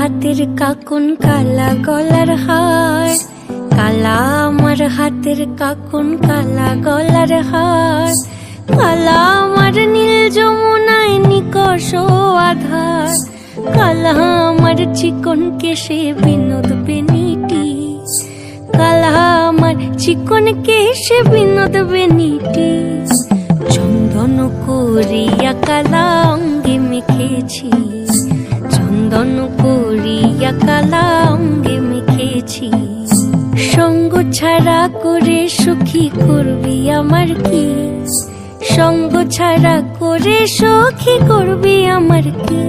হাতের কাকুন কালা গলার হার, কালা আমার হাতের কাকুন কালা গলার হার, কালা আমার নীল যমুনায় নিকষ আধার, কালা আমার চিকন কেশে বিনোদ বেনিটি, কালা আমার চিকন কেশে বিনোদ বেনিটি। চন্দন করিয়া কালা অঙ্গে মেখেছি, চন্দন করিয়া কালা অঙ্গে মেখেছি। সঙ্গ ছাড়া করে সুখী করবি আমার কি, সঙ্গ ছাড়া করে সখী করবি আমার কি।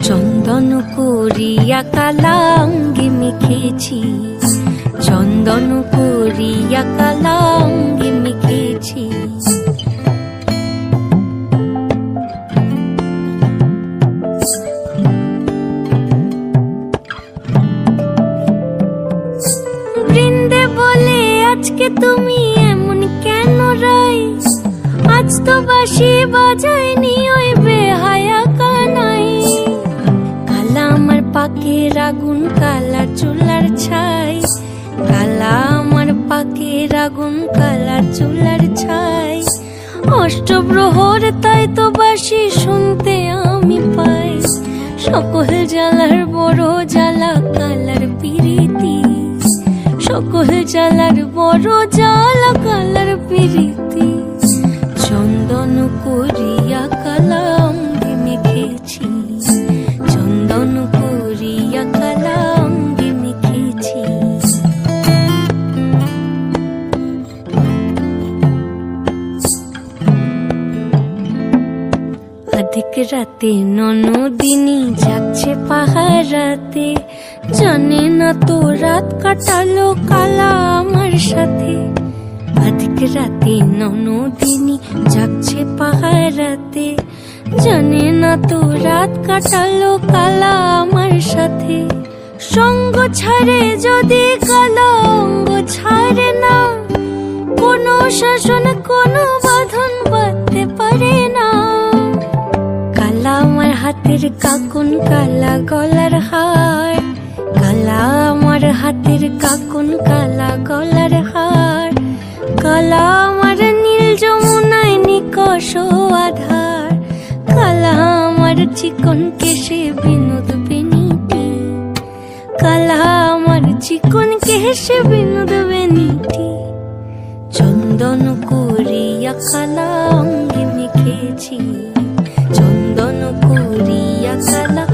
চন্দন করিয়া কালা অঙ্গে মেখেছি, চন্দন করিয়া কালা অঙ্গে মেখেছি। বৃন্দে বলে আজকে তুমি এমন কেন রাই, আজ তো বাঁশি বাজায়নি ওই বেহায়া কানাই। কালা আমার পাকের আগুন কালা চুলার ছাই, কালা আমার পাকের আগুন কালা চুলার ছাই। অষ্টপ্রহর তাই তো বাঁশি শুনতে আমি পাই, সকল জ্বালার বড় জ্বালা কালার পিরিতি, সকল জ্বালার বড় জ্বালা কালার পিরিতি। চন্দন করিয়া কালা অঙ্গে মেখেছি, চন্দন করিয়া কালা অঙ্গে মেখেছি। অধিক রাতে ননদিনী যাচ্ছে পাহারাতে, জানে না তো রাত কাটালো কালা আমার সাথে। অধিক রাতে ননদিনী যাচ্ছে পাহারাতে, জানে না তো রাত কাটালো কালা আমার সাথে। সঙ্গ ছাড়ে যদি কালা অঙ্গ ছাড়ে না, কোনো শাসন কোনো বাঁধন বাঁধতে পারে না। কালা আমার হাতের কাকুন কালা গলার হার, কালা আমার হাতের কাকুন কালা গলার হার, কালা আমার নীল যমুনায় নিকষ আধার, কালা আমার চিকন কেশে বিনোদ বেনিটি, কালা আমার চিকন কেশে বিনোদ বেনিটি। চন্দন করিয়া কালা অঙ্গে মেখেছি, চন্দন করিয়া কালা